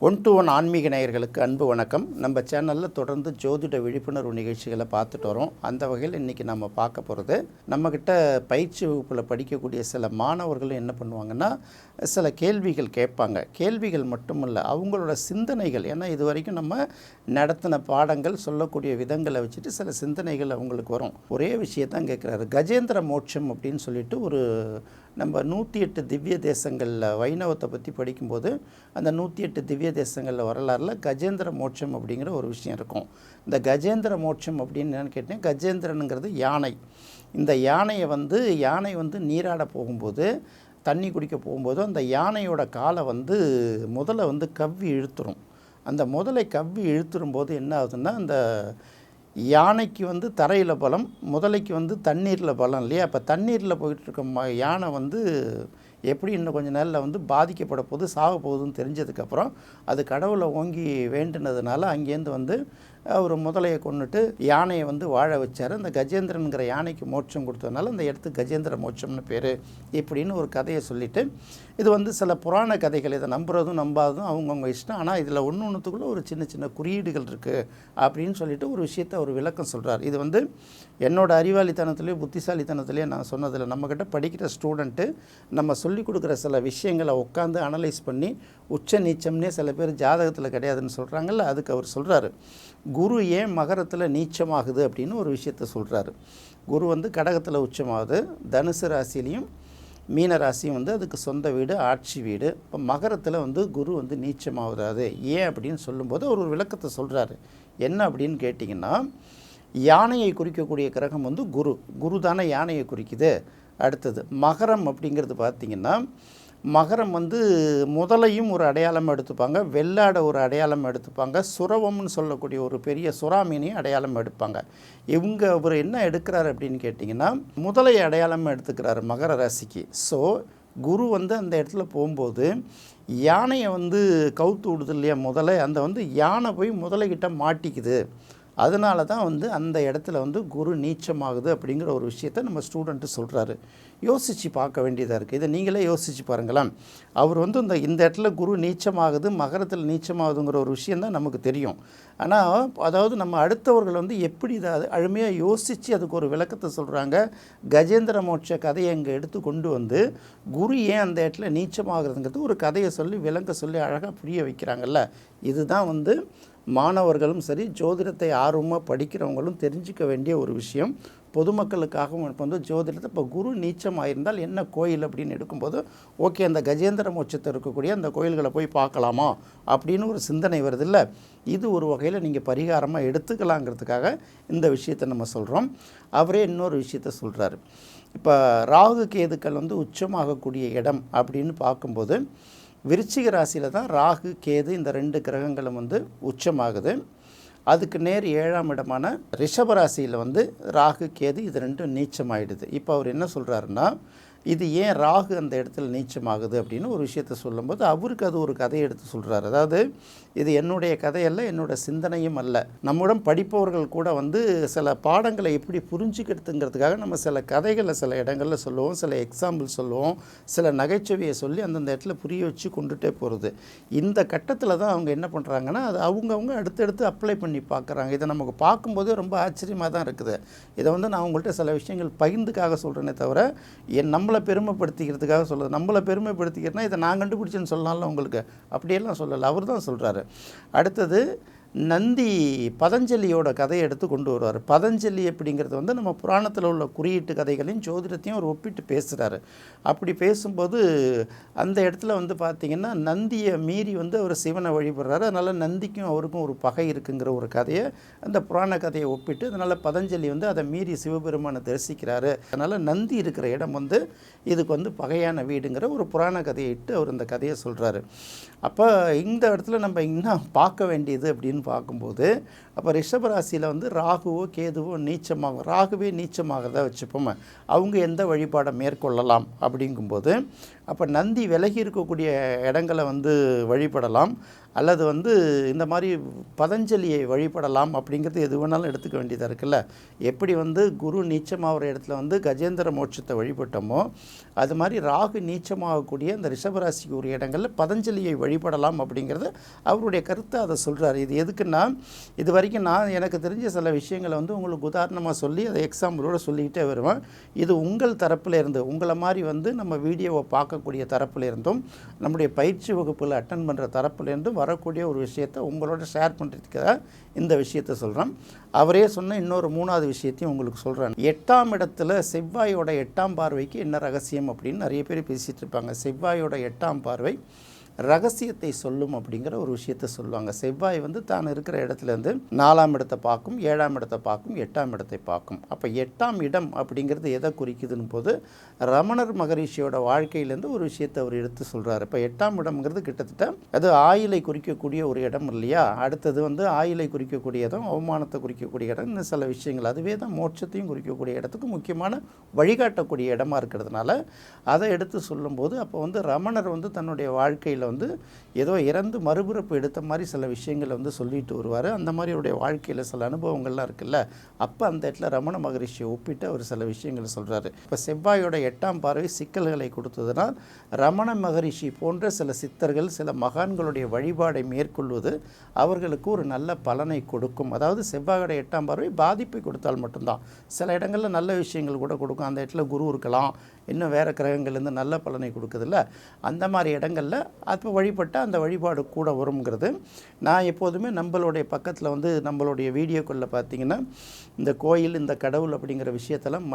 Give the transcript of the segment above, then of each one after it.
One to one ஆன்மீக நேயர்களுக்கு அன்பு வணக்கம். நம்ம சேனலில் தொடர்ந்து ஜோதிட விழிப்புணர்வு நிகழ்ச்சிகளை பார்த்துட்டு வரோம். அந்த வகையில் இன்றைக்கி நம்ம பார்க்க போகிறது, நம்மக்கிட்ட பயிற்சி வகுப்பில் படிக்கக்கூடிய சில மாணவர்கள் என்ன பண்ணுவாங்கன்னா, சில கேள்விகள் கேட்பாங்க. கேள்விகள் மட்டுமல்ல, அவங்களோட சிந்தனைகள். ஏன்னா இது வரைக்கும் நம்ம நடத்தின பாடங்கள் சொல்லக்கூடிய விதங்களை வச்சுட்டு சில சிந்தனைகள் அவங்களுக்கு வரும். ஒரே விஷயத்தான் கேட்குறாரு. கஜேந்திர மோட்சம் அப்படின்னு சொல்லிட்டு ஒரு நம்ம 108 திவ்ய தேசங்களில் வைணவத்தை பற்றி படிக்கும்போது அந்த 108 திவ்ய தேசங்களில் வரலாறில் கஜேந்திர மோட்சம் அப்படிங்கிற ஒரு விஷயம் இருக்கும். இந்த கஜேந்திர மோட்சம் அப்படின்னு என்னென்னு கேட்டேன். கஜேந்திரனுங்கிறது யானை. இந்த யானை வந்து நீராட போகும்போது, தண்ணி குடிக்க போகும்போது அந்த யானையோட காலை வந்து முதலை வந்து கவ்வி இழுத்துரும். அந்த முதலை கவ்வி இழுத்துரும்போது என்ன ஆகுதுன்னா, அந்த யானைக்கு வந்து தரையில் பலம், முதலைக்கு வந்து தண்ணீரில் பலம் இல்லையா? அப்போ தண்ணீரில் போயிட்டுருக்க யானை வந்து எப்படி இன்னும் கொஞ்சம் நாளில் வந்து பாதிக்கப்பட போகுது, சாக போகுதுன்னு தெரிஞ்சதுக்கப்புறம் அது கடவுளை ஓங்கி வேண்டினதுனால அங்கேருந்து வந்து ஒரு முதலையை கொண்டுட்டு யானையை வந்து வாழ வச்சார். அந்த கஜேந்திரனுங்கிற யானைக்கு மோட்சம் கொடுத்ததுனால அந்த இடத்துக்கு கஜேந்திர மோட்சம்னு பேர் இப்படின்னு ஒரு கதையை சொல்லிவிட்டு, இது வந்து சில புராண கதைகள், இதை நம்புறதும் நம்பாததும் அவங்கவுங்க இஷ்டம். ஆனால் இதில் ஒன்றுக்குள்ளே ஒரு சின்ன சின்ன குறியீடுகள் இருக்குது அப்படின்னு சொல்லிட்டு ஒரு விஷயத்தை ஒரு விளக்கம் சொல்கிறார். இது வந்து என்னோடய அறிவாளித்தனத்துலேயே புத்திசாலித்தனத்துலேயே நான் சொன்னதில்லை. நம்மக்கிட்ட படிக்கிற ஸ்டூடெண்ட்டு நம்ம சொல்லிக் கொடுக்குற சில விஷயங்களை உட்காந்து அனலைஸ் பண்ணி உச்ச நீச்சம்னே சில பேர் ஜாதகத்தில் கிடையாதுன்னு சொல்கிறாங்கல்ல, அதுக்கு அவர் சொல்கிறாரு, குரு ஏன் மகரத்தில் நீச்சமாகுது அப்படின்னு ஒரு விஷயத்த சொல்கிறாரு. குரு வந்து கடகத்தில் உச்சமாகுது, தனுசு ராசிலையும் மீன ராசியும் வந்து அதுக்கு சொந்த வீடு, ஆட்சி வீடு. இப்போ மகரத்தில் வந்து குரு வந்து நீச்சமாகுறாது ஏன் அப்படின்னு சொல்லும்போது அவர் ஒரு விளக்கத்தை சொல்கிறாரு. என்ன அப்படின்னு கேட்டிங்கன்னா, யானையை குறிக்கக்கூடிய கிரகம் வந்து குரு தானே யானையை குறிக்குது. அடுத்தது மகரம் அப்படிங்கிறது பார்த்திங்கன்னா, மகரம் வந்து முதலையும் ஒரு அடையாளம் எடுத்துப்பாங்க, வெள்ளாடை ஒரு அடையாளம் எடுத்துப்பாங்க, சுரவம்னு சொல்லக்கூடிய ஒரு பெரிய சுறாமீனையும் அடையாளம் எடுப்பாங்க. அவர் என்ன எடுக்கிறாரு அப்படின்னு கேட்டிங்கன்னா, முதலை அடையாளம் எடுத்துக்கிறாரு மகர ராசிக்கு. ஸோ குரு வந்து அந்த இடத்துல போகும்போது யானையை வந்து கவுத்து விடுது இல்லையா முதலை, அந்த வந்து யானை போய் முதலைக்கிட்ட மாட்டிக்குது. அதனால தான் வந்து அந்த இடத்துல வந்து குரு நீச்சமாகுது அப்படிங்கிற ஒரு விஷயத்தை நம்ம ஸ்டூடெண்ட்டு சொல்கிறாரு. யோசித்து பார்க்க வேண்டியதாக இருக்குது. இதை நீங்களே யோசித்து பாருங்களேன். அவர் வந்து இந்த இடத்துல குரு நீச்சமாகுது, மகரத்தில் நீச்சமாகுதுங்கிற ஒரு விஷயந்தான் நமக்கு தெரியும். ஆனால் அதாவது நம்ம அடுத்தவர்கள் வந்து எப்படி இதை அழுமையாக யோசித்து அதுக்கு ஒரு விளக்கத்தை சொல்கிறாங்க. கஜேந்திர மோட்ச கதையை இங்கே எடுத்து கொண்டு வந்து குரு ஏன் அந்த இடத்துல நீச்சமாகிறதுங்கிறது ஒரு கதையை சொல்லி விளங்க சொல்லி அழகாக புரிய வைக்கிறாங்கல்ல. இதுதான் வந்து மாணவர்களும் சரி, ஜோதிடத்தை ஆர்வமாக படிக்கிறவங்களும் தெரிஞ்சிக்க வேண்டிய ஒரு விஷயம். பொதுமக்களுக்காகவும் இப்போ வந்து ஜோதிடத்தை இப்போ குரு நீச்சமாக இருந்தால் என்ன கோயில் அப்படின்னு எடுக்கும்போது, ஓகே அந்த கஜேந்திர மோட்சத்தை இருக்கக்கூடிய அந்த கோயில்களை போய் பார்க்கலாமா அப்படின்னு ஒரு சிந்தனை வருதில்ல. இது ஒரு வகையில் நீங்கள் பரிகாரமாக எடுத்துக்கலாங்கிறதுக்காக இந்த விஷயத்தை நம்ம சொல்கிறோம். அவரே இன்னொரு விஷயத்த சொல்கிறாரு. இப்போ ராகு கேதுக்கள் வந்து உச்சமாகக்கூடிய இடம் அப்படின்னு பார்க்கும்போது, விருச்சிக ராசியில் தான் ராகு கேது இந்த 2 கிரகங்களும் வந்து உச்சமாகுது. அதுக்கு நேர் 7ஆம் இடமான ரிஷபராசியில் வந்து ராகு கேது இது 2 நீச்சமாகிடுது. இப்போ அவர் என்ன சொல்கிறாருன்னா, இது ஏன் ராகு அந்த இடத்துல நீச்சமாகுது அப்படின்னு ஒரு விஷயத்த சொல்லும்போது அவருக்கு அது ஒரு கதையை எடுத்து சொல்கிறார். அதாவது இது என்னுடைய கதையல்ல, என்னோடய சிந்தனையும் அல்ல. நம்முடன் படிப்பவர்கள் கூட வந்து சில பாடங்களை எப்படி புரிஞ்சுக்கிறதுங்கிறதுக்காக நம்ம சில கதைகளை சில இடங்களில் சொல்லுவோம், சில எக்ஸாம்பிள் சொல்லுவோம், சில நகைச்சுவையை சொல்லி அந்தந்த இடத்துல புரிய வச்சு கொண்டுட்டே போகிறது. இந்த கட்டத்தில் தான் அவங்க என்ன பண்ணுறாங்கன்னா, அது அவங்கவுங்க அடுத்தடுத்து அப்ளை பண்ணி பார்க்குறாங்க. இதை நமக்கு பார்க்கும்போதே ரொம்ப ஆச்சரியமாக தான் இருக்குது. இதை வந்து நான் உங்கள்கிட்ட சில விஷயங்கள் பகிர்ந்துக்காக சொல்கிறேனே தவிர நம்மளை பெருமைப்படுத்திக்கிறதுக்காக சொல்லுது. நம்மளை பெருமைப்படுத்திக்கிறதுனா இதை நான் கண்டுபிடிச்சேன்னு சொல்லலாம்ல உங்களுக்கு, அப்படியெல்லாம் சொல்லலை. அவர் தான் சொல்கிறாரு. அடுத்தது நந்தி பதஞ்சலியோட கதையை எடுத்து கொண்டு வருவார். பதஞ்சலி அப்படிங்கிறது வந்து நம்ம புராணத்தில் உள்ள குறியீட்டு கதைகளையும் ஜோதிடத்தையும் அவர் ஒப்பிட்டு பேசுகிறாரு. அப்படி பேசும்போது அந்த இடத்துல வந்து பார்த்திங்கன்னா, நந்தியை மீறி வந்து அவர் சிவனை வழிபடுறாரு. அதனால் நந்திக்கும் அவருக்கும் ஒரு பகை இருக்குங்கிற ஒரு கதையை அந்த புராண கதையை ஒப்பிட்டு, அதனால் பதஞ்சலி வந்து அதை மீறி சிவபெருமானை தரிசிக்கிறாரு. அதனால் நந்தி இருக்கிற இடம் வந்து இதுக்கு வந்து பகையான வீடுங்கிற ஒரு புராண கதையை இட்டு அவர் இந்த கதையை சொல்கிறாரு. அப்போ இந்த இடத்துல நம்ம இன்னும் பார்க்க வேண்டியது அப்படின்னு பார்க்கும்போது, அப்போ ரிஷபராசியில் வந்து ராகுவோ கேதுவோ நீச்சமாகும், ராகுவே நீச்சமாகிறதா வச்சுப்போம், அவங்க எந்த வழிபாடை மேற்கொள்ளலாம் அப்படிங்கும்போது, அப்போ நந்தி விலகி இருக்கக்கூடிய இடங்களை வந்து வழிபடலாம். அல்லது வந்து இந்த மாதிரி பதஞ்சலியை வழிபடலாம் அப்படிங்கிறது எது வேணாலும் எடுத்துக்க வேண்டியதாக இருக்குல்ல. எப்படி வந்து குரு நீச்சமாகிற இடத்துல வந்து கஜேந்திர மோட்சத்தை வழிபட்டோமோ அது மாதிரி ராகு நீச்சமாகக்கூடிய அந்த ரிஷபராசிக்கு ஒரு இடங்களில் பதஞ்சலியை வழிபடலாம் அப்படிங்கிறது அவருடைய கருத்தை அதை சொல்கிறார். இது எதுக்குன்னா, இது வரைக்கும் நான் எனக்கு தெரிஞ்ச சில விஷயங்களை வந்து உங்களுக்கு உதாரணமாக சொல்லி அதை எக்ஸாம்பிளோடு சொல்லிக்கிட்டே வருவேன். இது உங்கள் தரப்பில் இருந்து, உங்களை மாதிரி வந்து நம்ம வீடியோவை பார்க்கக்கூடிய தரப்பில் இருந்தும் நம்முடைய பயிற்சி வகுப்பில் அட்டன் பண்ணுற தரப்புலேருந்தும் வரக்கூடிய ஒரு விஷயத்தை உங்களோட ஷேர் பண்ணுறதுக்காக இந்த விஷயத்தை சொல்கிறேன். அவரே சொன்ன இன்னொரு 3வது விஷயத்தையும் உங்களுக்கு சொல்கிறேன். 8ஆம் இடத்துல செவ்வாயோட 8ஆம் பார்வைக்கு என்ன ரகசியம் அப்படின்னு நிறைய பேர் பேசிகிட்டு இருப்பாங்க. செவ்வாயோட 8ஆம் பார்வை ரகசியத்தை சொல்லும் அப்படிங்கிற ஒரு விஷயத்தை சொல்லுவாங்க. செவ்வாய் வந்து தான் இருக்கிற இடத்துலேருந்து 4ஆம் இடத்தை பார்க்கும், 7ஆம் இடத்தை பார்க்கும், 8ஆம் இடத்தை பார்க்கும். அப்போ 8ஆம் இடம் அப்படிங்கிறது எதை குறிக்குதுன்னு போது ரமணர் மகரிஷியோட வாழ்க்கையிலேருந்து ஒரு விஷயத்தை அவர் எடுத்து சொல்கிறார். இப்போ 8ஆம் இடம்ங்கிறது கிட்டத்தட்ட அது ஆயிலை குறிக்கக்கூடிய ஒரு இடம் இல்லையா. அடுத்தது வந்து ஆயிலை குறிக்கக்கூடிய இடம், அவமானத்தை குறிக்கக்கூடிய இடம், இன்னும் சில விஷயங்கள். அதுவே தான் மோட்சத்தையும் குறிக்கக்கூடிய இடத்துக்கு முக்கியமான வழிகாட்டக்கூடிய இடமா இருக்கிறதுனால அதை எடுத்து சொல்லும்போது அப்போ வந்து ரமணர் வந்து தன்னுடைய வாழ்க்கையில் வந்து ஏதோ இறந்து மறுபிறப்பு எடுத்த மாதிரி சில விஷயங்களை வந்து சொல்லிட்டு வருவார். அந்த மாதிரி அவருடைய வாழ்க்கையில் சில அனுபவங்கள்லாம் இருக்குல்ல. அப்போ அந்த இடத்துல ரமண மகரிஷியை ஒப்பிட்டு அவர் சில விஷயங்களை சொல்கிறாரு. இப்போ செவ்வாயோட 8ஆம் பார்வை சிக்கல்களை கொடுத்ததுனால் ரமண மகரிஷி போன்ற சில சித்தர்கள், சில மகான்களுடைய வழிபாடை மேற்கொள்வது அவர்களுக்கு ஒரு நல்ல பலனை கொடுக்கும். அதாவது செவ்வாயோட 8ஆம் பார்வை பாதிப்பை கொடுத்தால் மட்டும்தான். சில இடங்களில் நல்ல விஷயங்கள் கூட கொடுக்கும். அந்த இடத்துல குரு இருக்கலாம், இன்னும் வேறு கிரகங்கள்லேருந்து நல்ல பலனை கொடுக்குதில்ல. அந்த மாதிரி இடங்களில் அப்போ வழிபட்டால் அந்த வழிபாடு கூட வருங்கிறது. நான் எப்போதுமே நம்மளுடைய பக்கத்தில் வந்து நம்மளுடைய வீடியோக்களில் பார்த்திங்கன்னா இந்த கோயில், இந்த கடவுள் அப்படிங்கிற விஷயத்தெல்லாம்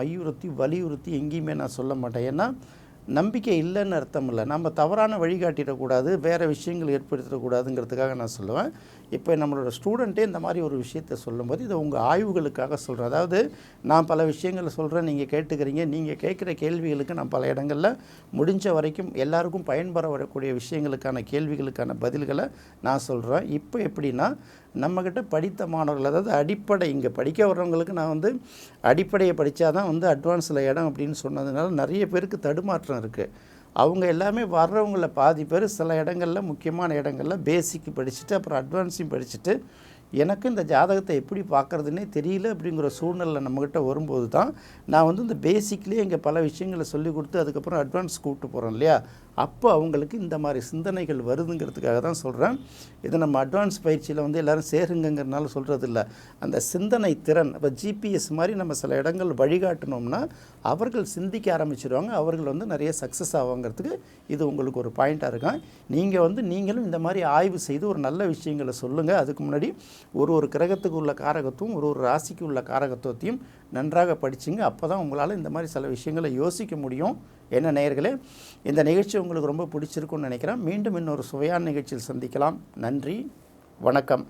வலியுறுத்தி எங்கேயுமே நான் சொல்ல மாட்டேன். ஏன்னா நம்பிக்கை இல்லைன்னு அர்த்தம் இல்லை. நம்ம தவறான வழிகாட்டிடக்கூடாது, வேறு விஷயங்கள் ஏற்படுத்திடக்கூடாதுங்கிறதுக்காக நான் சொல்லுவேன். இப்போ நம்மளோட ஸ்டூடெண்ட்டே இந்த மாதிரி ஒரு விஷயத்தை சொல்லும்போது இதை உங்கள் ஆய்வுகளுக்காக சொல்கிறேன். அதாவது நான் பல விஷயங்களை சொல்கிறேன், நீங்கள் கேட்டுக்கிறீங்க. நீங்கள் கேட்குற கேள்விகளுக்கு நான் பல இடங்களில் முடிஞ்ச வரைக்கும் எல்லாருக்கும் பயன்பெற வரக்கூடிய விஷயங்களுக்கான கேள்விகளுக்கான பதில்களை நான் சொல்கிறேன். இப்போ எப்படின்னா, நம்மக்கிட்ட படித்த மாணவர்கள், அதாவது அடிப்படை இங்கே படிக்க வர்றவங்களுக்கு நான் வந்து அடிப்படையை படித்தா தான் வந்து அட்வான்ஸில் இடம் அப்படின்னு சொன்னதுனால நிறைய பேருக்கு தடுமாற்றம் இருக்குது. அவங்க எல்லாமே வர்றவங்கள பாதி பேர் சில இடங்களில், முக்கியமான இடங்களில் பேசிக் படிச்சுட்டு அப்புறம் அட்வான்ஸையும் படிச்சுட்டு எனக்கு இந்த ஜாதகத்தை எப்படி பார்க்குறதுனே தெரியல அப்படிங்கிற சூழ்நிலை நம்மக்கிட்ட வரும்போது தான் நான் வந்து இந்த பேசிக்லேயே இங்கே பல விஷயங்களை சொல்லி கொடுத்து அதுக்கப்புறம் அட்வான்ஸ் கூப்பிட்டு போகிறோம் இல்லையா. அப்போ அவங்களுக்கு இந்த மாதிரி சிந்தனைகள் வருதுங்கிறதுக்காக தான் சொல்கிறேன். இதை நம்ம அட்வான்ஸ் பயிற்சியில் வந்து எல்லோரும் சேருங்கிறனால சொல்கிறது இல்லை. அந்த சிந்தனை திறன், இப்போ ஜிபிஎஸ் மாதிரி நம்ம சில இடங்கள் வழிகாட்டினோம்னா அவர்கள் சிந்திக்க ஆரம்பிச்சிடுவாங்க. அவர்கள் வந்து நிறைய சக்ஸஸ் ஆவாங்கிறதுக்கு இது உங்களுக்கு ஒரு பாயிண்ட்டாக இருக்கும். நீங்கள் வந்து நீங்களும் இந்த மாதிரி ஆய்வு செய்து ஒரு நல்ல விஷயங்களை சொல்லுங்கள். அதுக்கு முன்னாடி ஒரு கிரகத்துக்கு உள்ள காரகத்துவம், ஒரு ராசிக்கு உள்ள காரகத்துவத்தையும் நன்றாக படிச்சுங்க. அப்போ தான் உங்களால் இந்த மாதிரி சில விஷயங்களை யோசிக்க முடியும். என்ன நேயர்களே, இந்த நிகழ்ச்சி உங்களுக்கு ரொம்ப பிடிச்சிருக்குன்னு நினைக்கிறேன். மீண்டும் இன்னொரு சுவையான நிகழ்ச்சியில் சந்திக்கலாம். நன்றி, வணக்கம்.